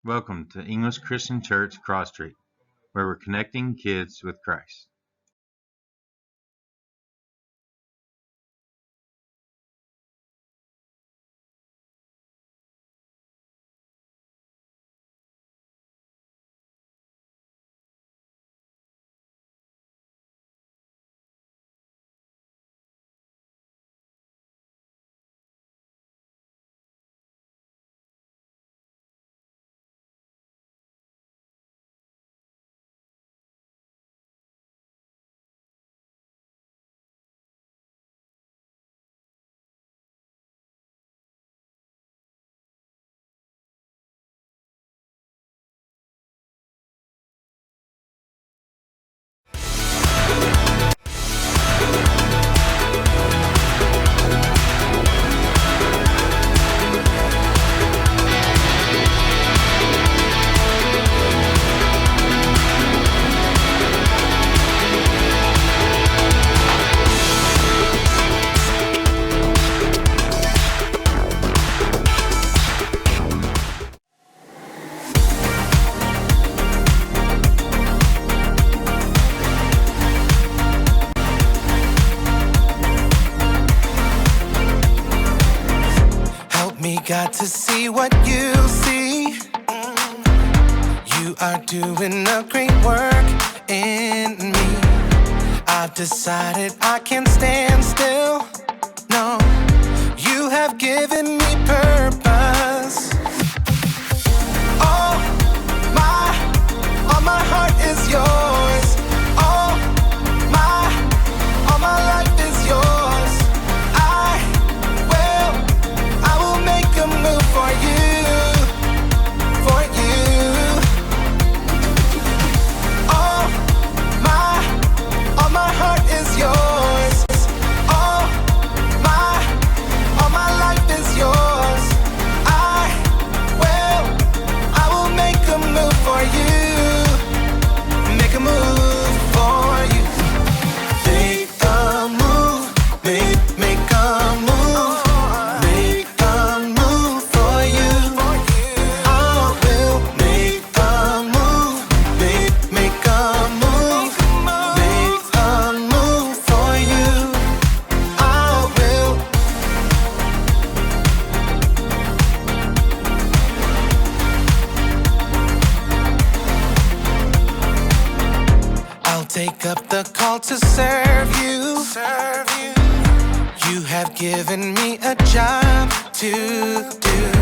Welcome to English Christian Church Cross Street, where we're connecting kids with Christ. Got to see what you see. You are doing a great work in me. I've decided I can't stand still. No, you have given me purpose. All my heart is yours. All my life is yours. I will make a move for you, for you. All my heart is yours. All my life is yours. I will make a move for you. Make a move for you. Make a move, make a move. Make a move for you. I will make a move, make a move, make a move for you. I will. I'll take up the call to serve you. You have given me a job to do.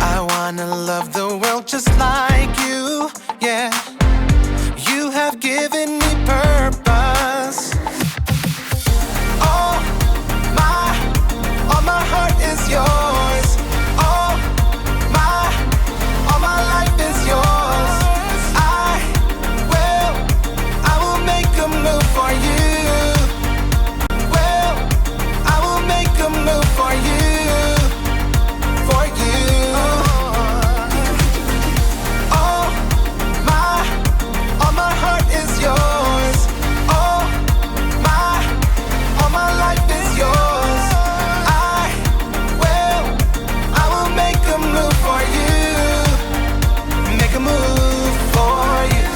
I wanna love the world just like you. Yeah, you have given me purpose. All my heart is yours. All my life is yours. I will make a move for you. I will make a move for you, for you. All my heart is yours. All my life is yours. I will make a move for you. Make a move for you.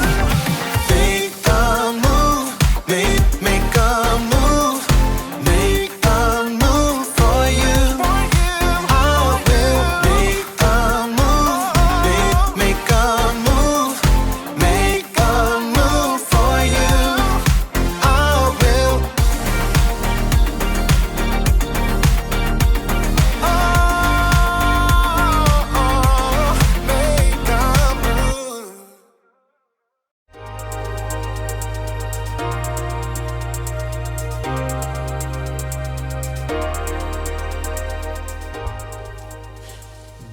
Make a move, make a move, make a move for you. I will make a move, make a move, make a move for you. I will. Make a move.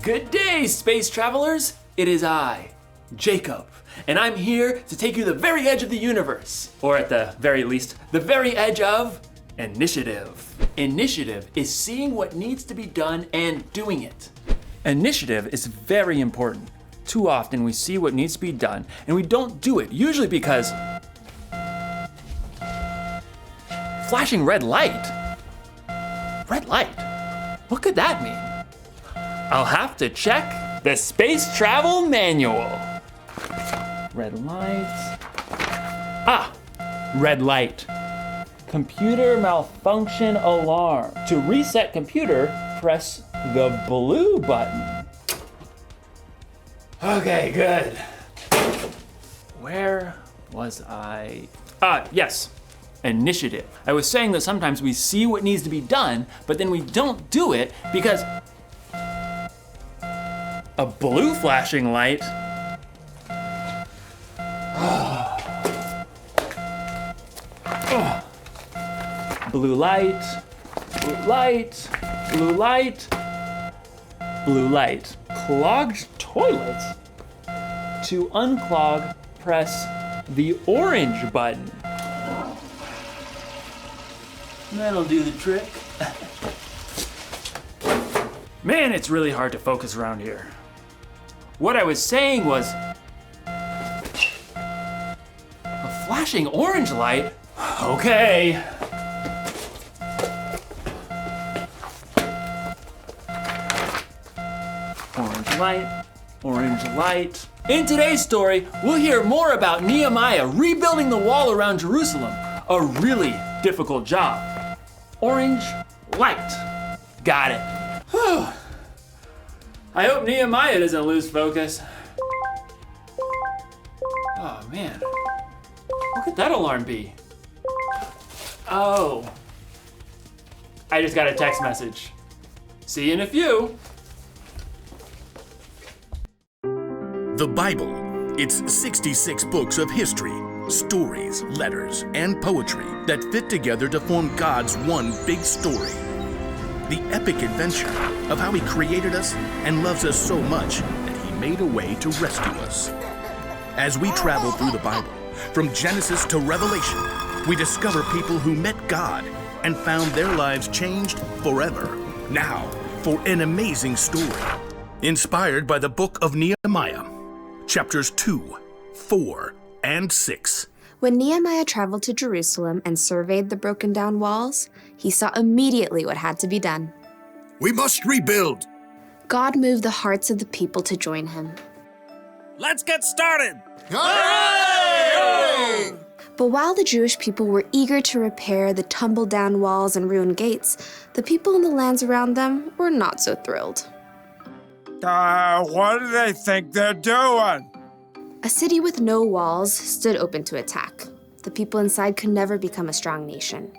Good day, space travelers! It is I, Jacob, and I'm here to take you to the very edge of the universe, or at the very least, the very edge of initiative. Initiative is seeing what needs to be done and doing it. Initiative is very important. Too often we see what needs to be done and we don't do it, usually because flashing red light? Red light? What could that mean? I'll have to check The Space Travel Manual. Red light. Red light. Computer malfunction alarm. To reset computer, press the blue button. Okay, good. Where was I? Yes. Initiative. I was saying that sometimes we see what needs to be done, but then we don't do it because a blue flashing light. Blue light, blue light, blue light, blue light. Clogged toilet. To unclog, press the orange button. That'll do the trick. Man, it's really hard to focus around here. What I was saying was, a flashing orange light? Okay. Orange light, orange light. In today's story, we'll hear more about Nehemiah rebuilding the wall around Jerusalem. A really difficult job. Orange light. Got it. Whew. I hope Nehemiah doesn't lose focus. Oh man, what could that alarm be? Oh, I just got a text message. See you in a few. The Bible. It's 66 books of history, stories, letters, and poetry that fit together to form God's one big story. The epic adventure of how He created us and loves us so much that He made a way to rescue us. As we travel through the Bible, from Genesis to Revelation, we discover people who met God and found their lives changed forever. Now, for an amazing story, inspired by the book of Nehemiah, chapters 2, 4, and 6. When Nehemiah traveled to Jerusalem and surveyed the broken down walls, he saw immediately what had to be done. We must rebuild. God moved the hearts of the people to join him. Let's get started! Hooray! But while the Jewish people were eager to repair the tumbled down walls and ruined gates, the people in the lands around them were not so thrilled. What do they think they're doing? A city with no walls stood open to attack. The people inside could never become a strong nation.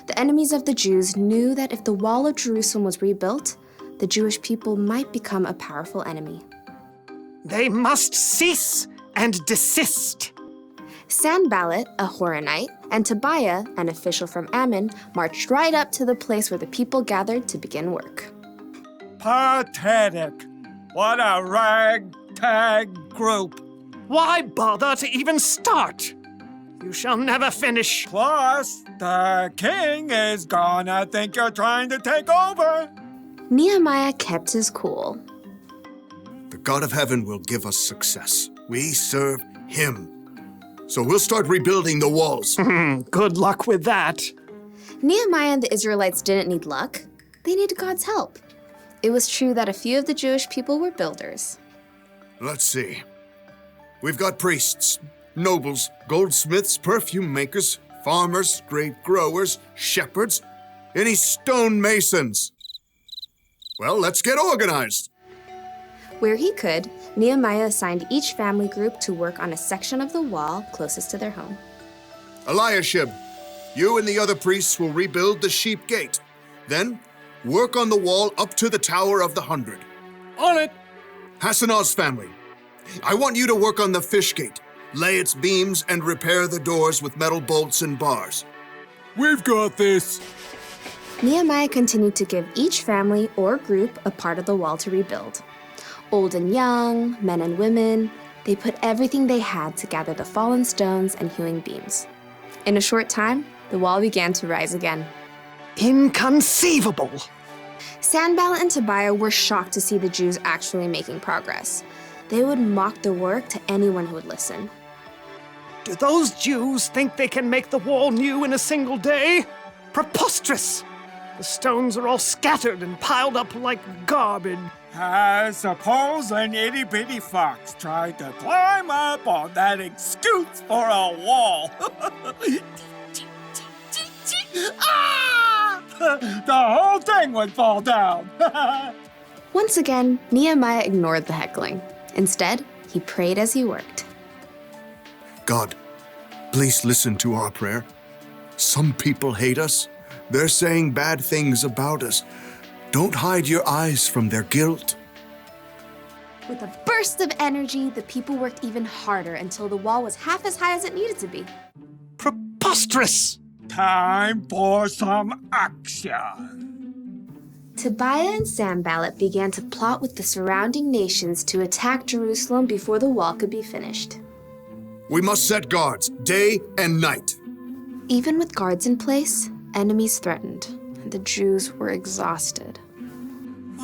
The enemies of the Jews knew that if the wall of Jerusalem was rebuilt, the Jewish people might become a powerful enemy. They must cease and desist. Sanballat, a Horonite, and Tobiah, an official from Ammon, marched right up to the place where the people gathered to begin work. Pathetic. What a ragtag group. Why bother to even start? You shall never finish. Plus, the king is gonna think you're trying to take over. Nehemiah kept his cool. The God of heaven will give us success. We serve Him. So we'll start rebuilding the walls. Good luck with that. Nehemiah and the Israelites didn't need luck. They needed God's help. It was true that a few of the Jewish people were builders. Let's see. We've got priests, nobles, goldsmiths, perfume makers, farmers, grape growers, shepherds, any stonemasons. Well, let's get organized. Where he could, Nehemiah assigned each family group to work on a section of the wall closest to their home. Eliashib, you and the other priests will rebuild the sheep gate. Then, work on the wall up to the Tower of the 100. On it. Hassanah's family, I want you to work on the fish gate, lay its beams, and repair the doors with metal bolts and bars. We've got this. Nehemiah continued to give each family or group a part of the wall to rebuild. Old and young, men and women, they put everything they had to gather the fallen stones and hewing beams. In a short time, the wall began to rise again. Inconceivable. Sanballat and Tobiah were shocked to see the Jews actually making progress. They would mock the work to anyone who would listen. Do those Jews think they can make the wall new in a single day? Preposterous! The stones are all scattered and piled up like garbage. Suppose an itty-bitty fox tried to climb up on that excuse for a wall. Ah! The whole thing would fall down. Once again, Nehemiah ignored the heckling. Instead, he prayed as he worked. God, please listen to our prayer. Some people hate us. They're saying bad things about us. Don't hide your eyes from their guilt. With a burst of energy, the people worked even harder until the wall was half as high as it needed to be. Preposterous! Time for some action. Tobiah and Sanballat began to plot with the surrounding nations to attack Jerusalem before the wall could be finished. We must set guards, day and night. Even with guards in place, enemies threatened, and the Jews were exhausted.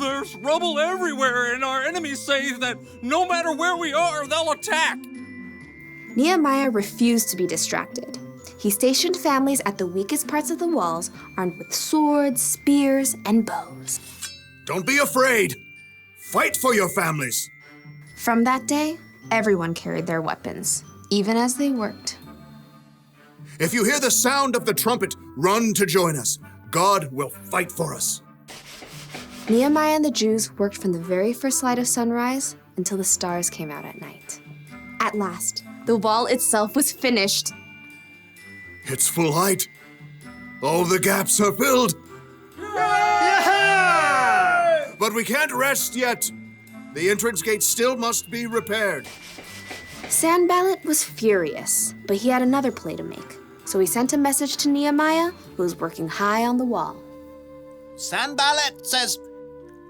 There's rubble everywhere, and our enemies say that no matter where we are, they'll attack. Nehemiah refused to be distracted. He stationed families at the weakest parts of the walls, armed with swords, spears, and bows. Don't be afraid. Fight for your families. From that day, everyone carried their weapons, even as they worked. If you hear the sound of the trumpet, run to join us. God will fight for us. Nehemiah and the Jews worked from the very first light of sunrise until the stars came out at night. At last, the wall itself was finished. It's full height. All the gaps are filled. Yeah! But we can't rest yet. The entrance gate still must be repaired. Sanballat was furious, but he had another play to make. So he sent a message to Nehemiah, who was working high on the wall. Sanballat says,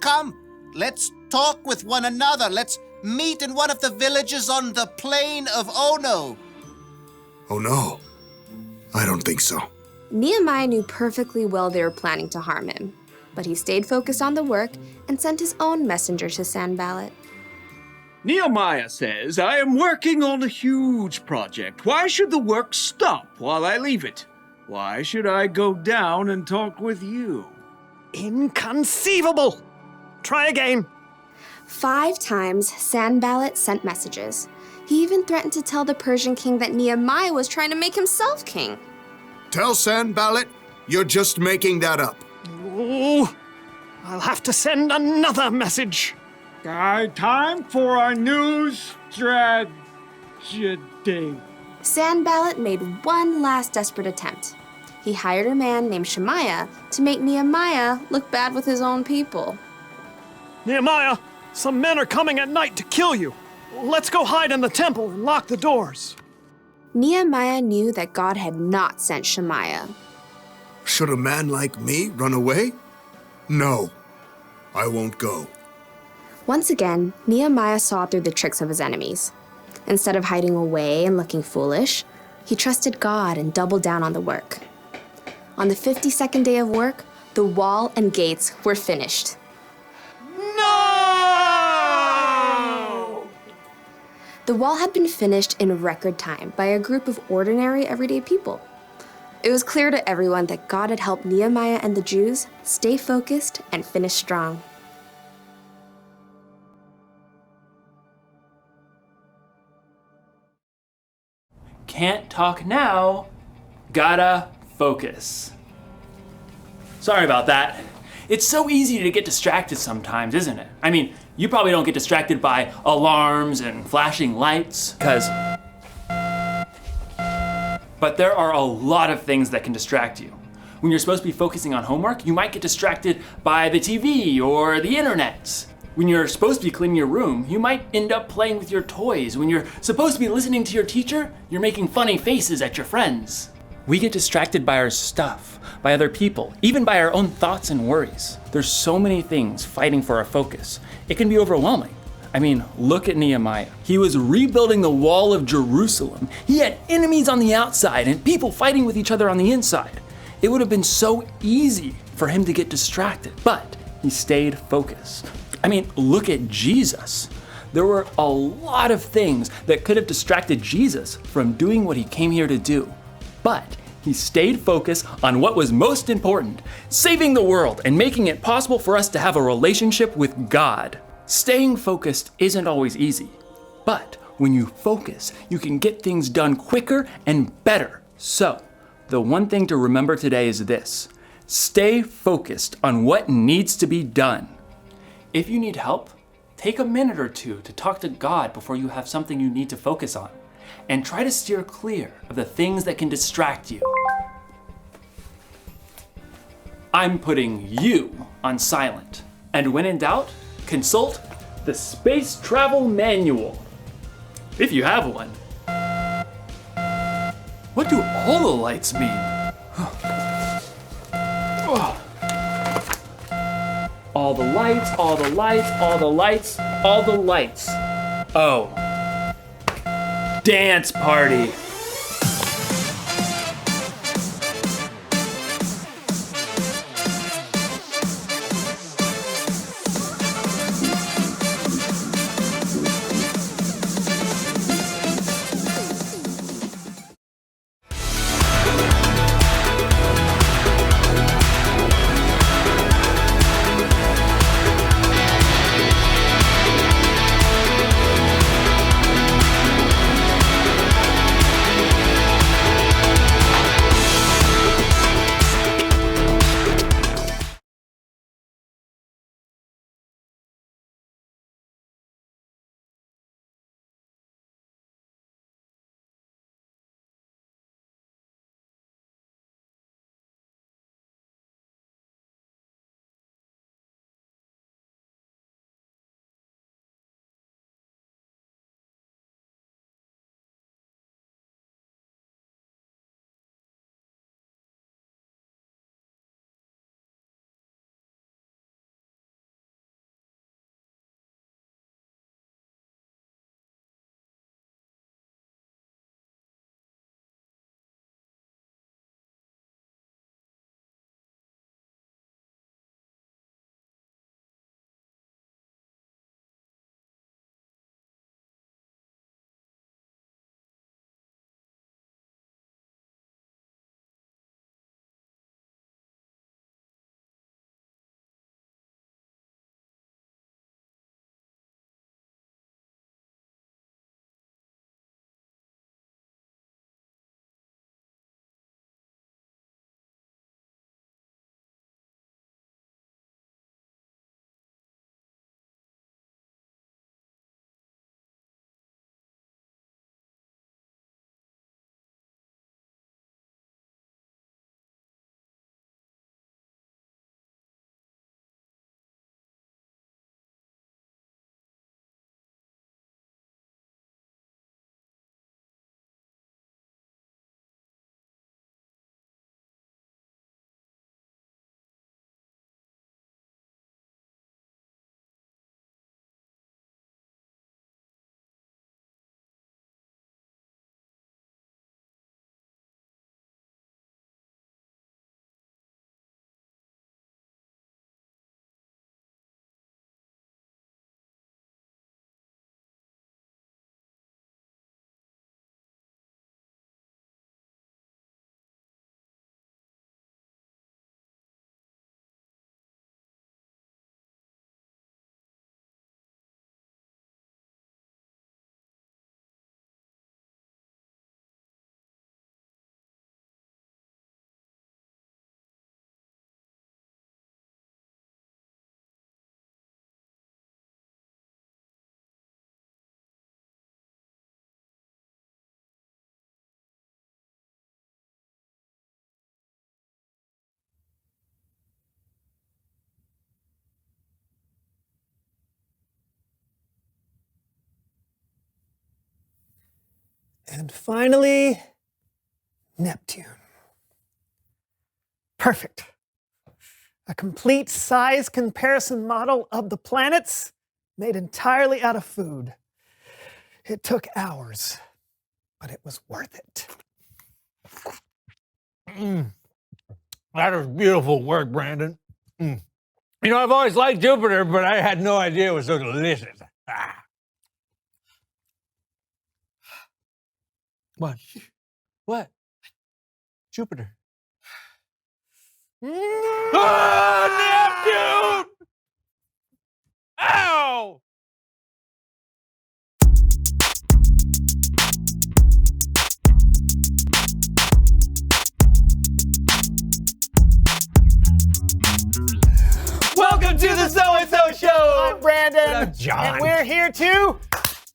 "Come, let's talk with one another. Let's meet in one of the villages on the plain of Ono." Oh no, I don't think so. Nehemiah knew perfectly well they were planning to harm him, but he stayed focused on the work and sent his own messenger to Sanballat. Nehemiah says, I am working on a huge project. Why should the work stop while I leave it? Why should I go down and talk with you? Inconceivable! Try again. 5 times, Sanballat sent messages. He even threatened to tell the Persian king that Nehemiah was trying to make himself king. Tell Sanballat you're just making that up. Oh, I'll have to send another message. Time for a new strategy. Sanballat made one last desperate attempt. He hired a man named Shemaiah to make Nehemiah look bad with his own people. Nehemiah, some men are coming at night to kill you. Let's go hide in the temple and lock the doors. Nehemiah knew that God had not sent Shemaiah. Should a man like me run away? No, I won't go. Once again, Nehemiah saw through the tricks of his enemies. Instead of hiding away and looking foolish, he trusted God and doubled down on the work. On the 52nd day of work, the wall and gates were finished. No! The wall had been finished in record time by a group of ordinary, everyday people. It was clear to everyone that God had helped Nehemiah and the Jews stay focused and finish strong. Can't talk now, gotta focus. Sorry about that. It's so easy to get distracted sometimes, isn't it? I mean, you probably don't get distracted by alarms and flashing lights, but there are a lot of things that can distract you. When you're supposed to be focusing on homework, you might get distracted by the TV or the internet. When you're supposed to be cleaning your room, you might end up playing with your toys. When you're supposed to be listening to your teacher, you're making funny faces at your friends. We get distracted by our stuff, by other people, even by our own thoughts and worries. There's so many things fighting for our focus. It can be overwhelming. I mean, look at Nehemiah. He was rebuilding the wall of Jerusalem. He had enemies on the outside and people fighting with each other on the inside. It would have been so easy for him to get distracted, but he stayed focused. I mean, look at Jesus. There were a lot of things that could have distracted Jesus from doing what he came here to do. But he stayed focused on what was most important, saving the world and making it possible for us to have a relationship with God. Staying focused isn't always easy, but when you focus, you can get things done quicker and better. So, the one thing to remember today is this: stay focused on what needs to be done. If you need help, take a minute or two to talk to God before you have something you need to focus on, and try to steer clear of the things that can distract you. I'm putting you on silent. And when in doubt, consult the Space Travel Manual, if you have one. What do all the lights mean? All the lights, all the lights, all the lights, all the lights. Oh. Dance party. And finally, Neptune. Perfect. A complete size comparison model of the planets made entirely out of food. It took hours, but it was worth it. That was beautiful work, Brandon. You know, I've always liked Jupiter, but I had no idea it was so delicious. What? What? Jupiter. Ah, Neptune! Ow! to the So-and-So Show. I'm Brandon. And I'm John. And we're here to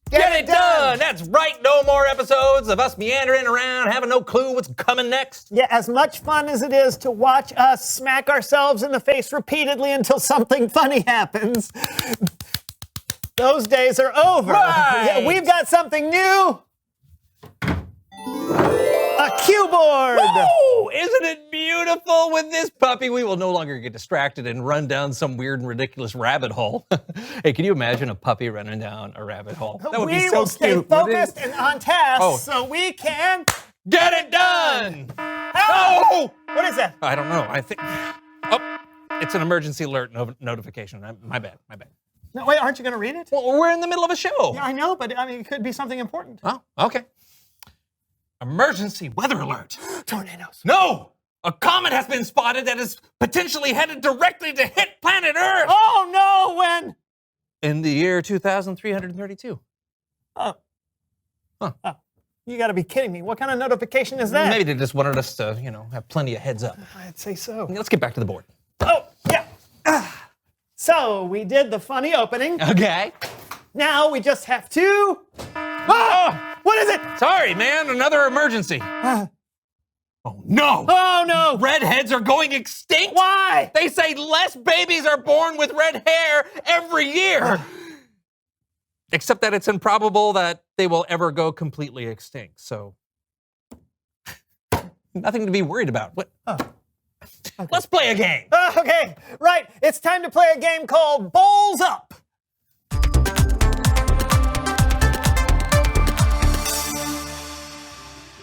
Get it done. That's right. No more episodes of us meandering around, having no clue what's coming next. Yeah, as much fun as it is to watch us smack ourselves in the face repeatedly until something funny happens, those days are over. Right. Yeah, we've got something new. A cue board! Woo! Isn't it beautiful? With this puppy, we will no longer get distracted and run down some weird and ridiculous rabbit hole. Hey, can you imagine a puppy running down a rabbit hole? That would we be so will stay cute. focused and on task Oh. so we can Get it done! Oh! What is that? I don't know. I think. Oh, it's an emergency alert notification. My bad. No, wait, aren't you going to read it? Well, we're in the middle of a show. Yeah, I know, but I mean, it could be something important. Oh, okay. Emergency weather alert. Tornadoes. No! A comet has been spotted that is potentially headed directly to hit planet Earth. Oh no, when? In the year 2332. Oh. Huh. Oh. You got to be kidding me. What kind of notification is that? Maybe they just wanted us to, have plenty of heads up. I'd say so. Let's get back to the board. Oh, yeah. So we did the funny opening. Okay. Now we just have to... Ah! What is it? Sorry, man. Another emergency. Oh, no. Oh, no. Redheads are going extinct? Why? They say less babies are born with red hair every year. Except that it's improbable that they will ever go completely extinct. So, nothing to be worried about. What? Oh. Okay. Let's play a game. Okay, right. It's time to play a game called Bowls Up.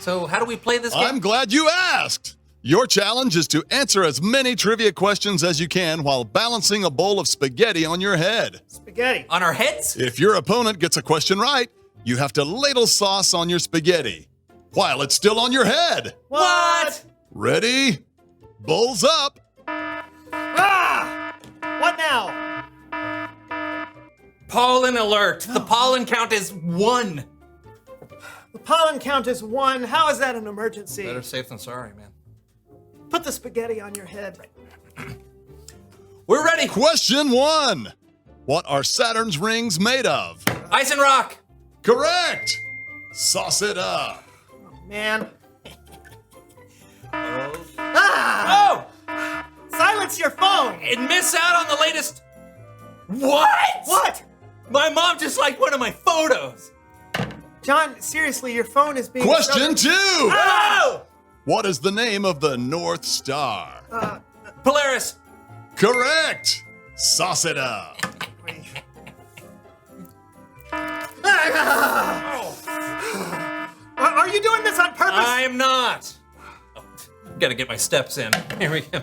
So how do we play this game? I'm glad you asked. Your challenge is to answer as many trivia questions as you can while balancing a bowl of spaghetti on your head. Spaghetti. On our heads? If your opponent gets a question right, you have to ladle sauce on your spaghetti while it's still on your head. What? Ready? Bowls up. Ah! What now? Pollen alert. The pollen count is 1. The pollen count is 1. How is that an emergency? Better safe than sorry, man. Put the spaghetti on your head. We're ready. Question 1. What are Saturn's rings made of? Ice and rock. Correct. Sauce it up. Man. Oh! Silence your phone. And miss out on the latest... What? What? My mom just liked one of my photos. John, seriously, your phone is being... Question 2. Oh! What is the name of the North Star? Polaris. Correct. Sauce it up. Are you doing this on purpose? I am not. Oh, gotta get my steps in. Here we go.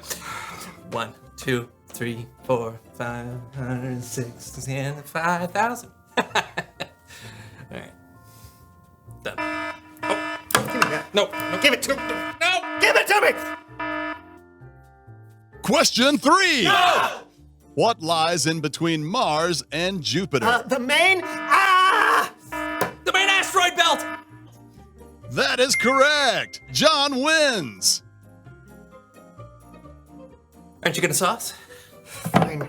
1, 2, 3, 4, 5, 6, 7, 5,000. All right. Done. Oh. Give me that. No. Give it to me. No. Give it to me. Question 3. No! What lies in between Mars and Jupiter? The main... The main asteroid belt. That is correct. John wins. Aren't you gonna sauce? Fine.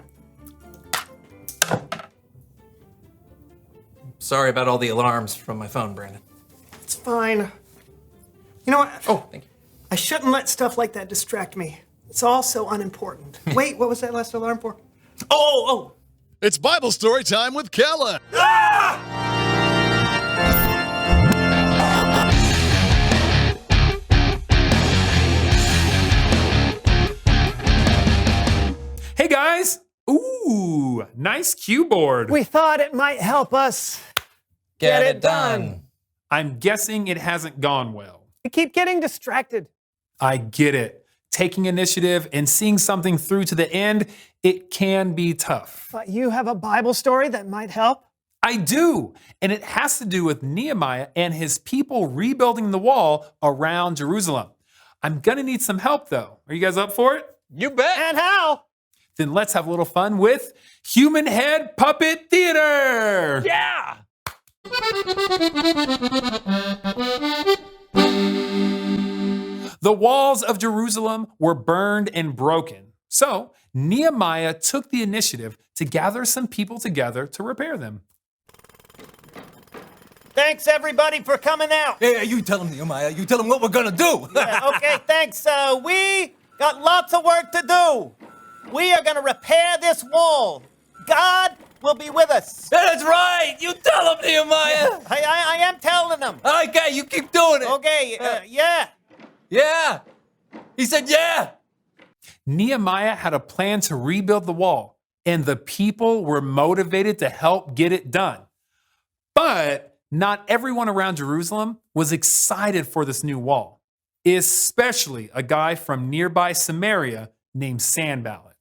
Sorry about all the alarms from my phone, Brandon. It's fine. You know what? Oh, thank you. I shouldn't let stuff like that distract me. It's all so unimportant. Wait, what was that last alarm for? Oh! It's Bible story time with Kellen. Hey guys! Ooh, nice cue board. We thought it might help us Get it done. I'm guessing it hasn't gone well. We keep getting distracted. I get it. Taking initiative and seeing something through to the end, it can be tough. But you have a Bible story that might help? I do, and it has to do with Nehemiah and his people rebuilding the wall around Jerusalem. I'm gonna need some help though. Are you guys up for it? You bet. And how? Then let's have a little fun with Human Head Puppet Theater! Yeah! The walls of Jerusalem were burned and broken. So Nehemiah took the initiative to gather some people together to repair them. Thanks, everybody, for coming out. Yeah, you tell him, Nehemiah. You tell him what we're gonna do. Yeah, okay, thanks. We got lots of work to do. We are gonna repair this wall. God will be with us. That's right. You tell him, Nehemiah. I am telling him. Okay, you keep doing it. Okay, yeah. Yeah. He said, yeah. Nehemiah had a plan to rebuild the wall, and the people were motivated to help get it done. But not everyone around Jerusalem was excited for this new wall, especially a guy from nearby Samaria named Sanballat.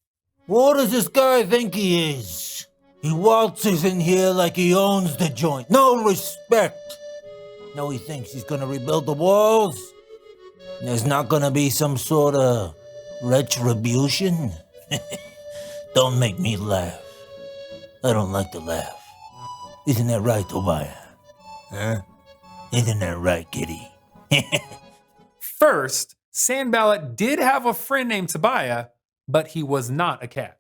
What does this guy think he is? He waltzes in here like he owns the joint. No respect. No, he thinks he's gonna rebuild the walls. There's not gonna be some sort of retribution. Don't make me laugh. I don't like to laugh. Isn't that right, Tobiah? Huh? Isn't that right, kitty? First, Sanballat did have a friend named Tobiah, but he was not a cat.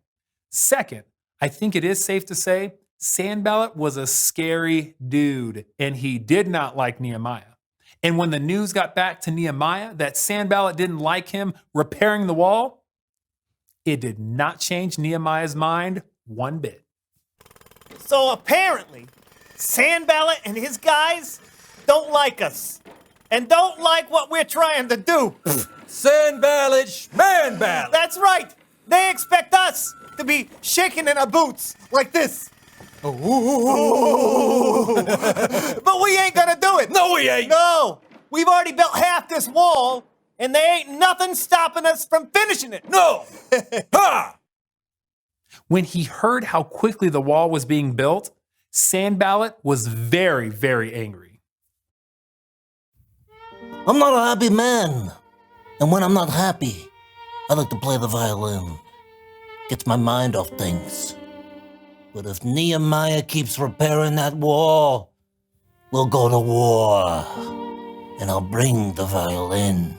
Second, I think it is safe to say Sanballat was a scary dude, and he did not like Nehemiah. And when the news got back to Nehemiah that Sanballat didn't like him repairing the wall, it did not change Nehemiah's mind one bit. So apparently, Sanballat and his guys don't like us and don't like what we're trying to do. Sanballat, Schmanballat. That's right. They expect us to be shaking in our boots like this. But we ain't gonna do it. No, we ain't. No. We've already built half this wall, and there ain't nothing stopping us from finishing it. No. Ha! When he heard how quickly the wall was being built, Sanballat was very, very angry. I'm not a happy man. And when I'm not happy, I like to play the violin. Gets my mind off things. But if Nehemiah keeps repairing that wall, we'll go to war. And I'll bring the violin.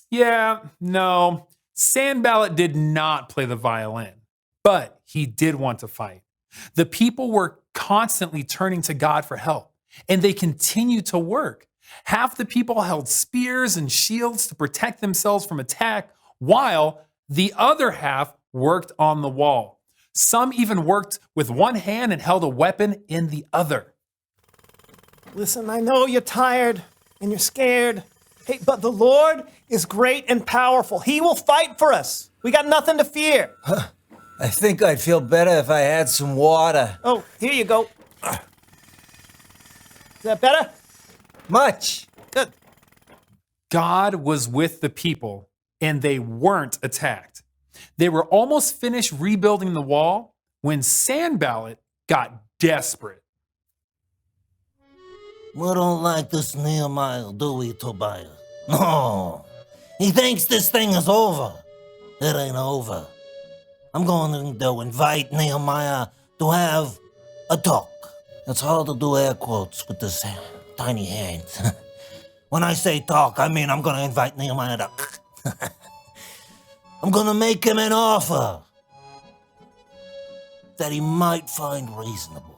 Yeah, no, Sanballat did not play the violin, but he did want to fight. The people were constantly turning to God for help, and they continued to work. Half the people held spears and shields to protect themselves from attack, while the other half worked on the wall. Some even worked with one hand and held a weapon in the other. Listen, I know you're tired and you're scared. Hey, but the Lord is great and powerful. He will fight for us. We got nothing to fear. I think I'd feel better if I had some water. Oh, here you go. Is that better? Much. Good. God was with the people, and they weren't attacked. They were almost finished rebuilding the wall when Sanballat got desperate. We don't like this Nehemiah, do we, Tobiah? No. He thinks this thing is over. It ain't over. I'm going to invite Nehemiah to have a talk. It's hard to do air quotes with this tiny hand. When I say talk, I mean I'm going to invite Nehemiah to... I'm going to make him an offer that he might find reasonable.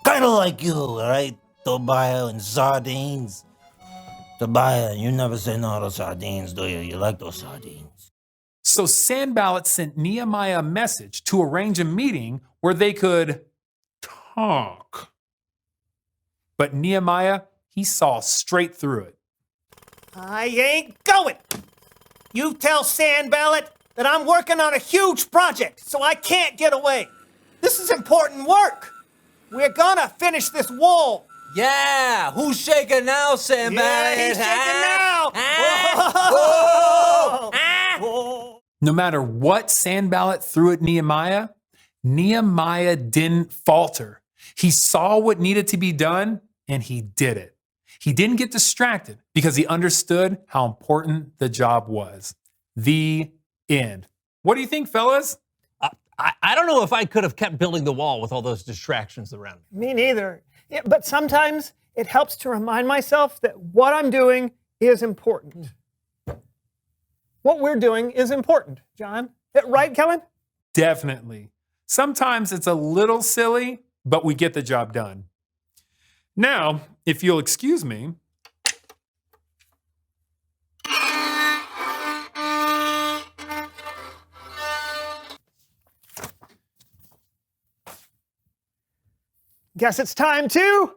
Kind of like you, all right? Tobiah and sardines. Tobiah, you never say no to sardines, do you? You like those sardines. So Sanballat sent Nehemiah a message to arrange a meeting where they could talk. But Nehemiah, he saw straight through it. I ain't going. You tell Sanballat that I'm working on a huge project, so I can't get away. This is important work. We're gonna finish this wall. Yeah, who's shaking now, Sanballat? Yeah, he's shaking now. No matter what Sanballat threw at Nehemiah, Nehemiah didn't falter. He saw what needed to be done, and he did it. He didn't get distracted because he understood how important the job was. The end. What do you think, fellas? I don't know if I could have kept building the wall with all those distractions around me. Me neither. Yeah, but sometimes it helps to remind myself that what I'm doing is important. What we're doing is important, John. Right, Kellen? Definitely. Sometimes it's a little silly, but we get the job done. Now, if you'll excuse me. Guess it's time to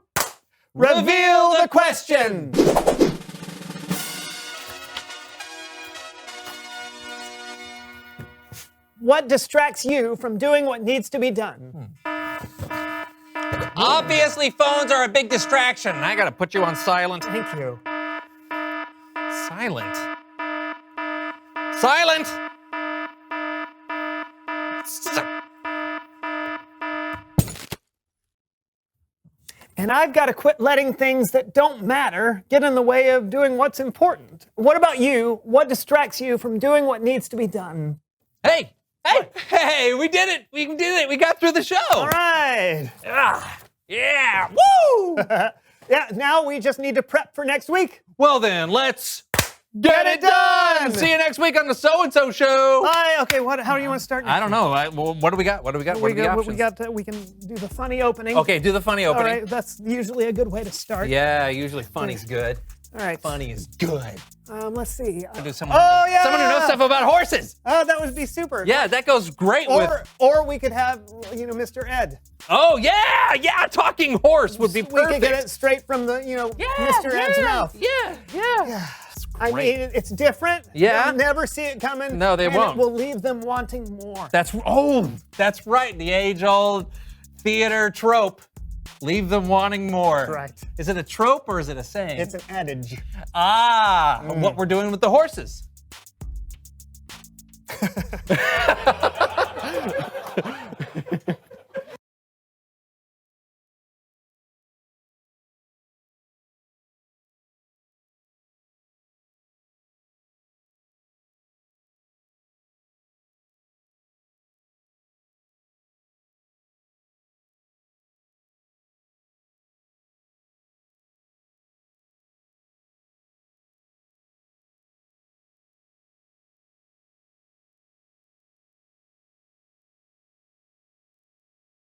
reveal the question. What distracts you from doing what needs to be done? Obviously, phones are a big distraction. I gotta put you on silent. Thank you. Silent. Silent! And I've got to quit letting things that don't matter get in the way of doing what's important. What about you? What distracts you from doing what needs to be done? Hey! Hey, we did it! We did it! We got through the show! All right! Yeah! Woo! Yeah, now we just need to prep for next week. Well then, let's get it done! See you next week on the So-and-So Show! Okay, how do you want to start next I don't know. What do we got? What do we got? We can do the funny opening. Okay, do the funny opening. All right, that's usually a good way to start. Yeah, usually funny's good. All right. Funny is good. Let's see. Do someone who knows stuff about horses. Oh, that would be super. Yeah, that goes great with. Or we could have, Mr. Ed. Oh yeah, talking horse would be perfect. We could get it straight from the, Mr. Ed's mouth. Yeah. I mean, it's different. Yeah. They'll never see it coming. No, they won't. It will leave them wanting more. That's right. The age-old theater trope. Leave them wanting more. Correct. Is it a trope or is it a saying? It's an adage. What we're doing with the horses.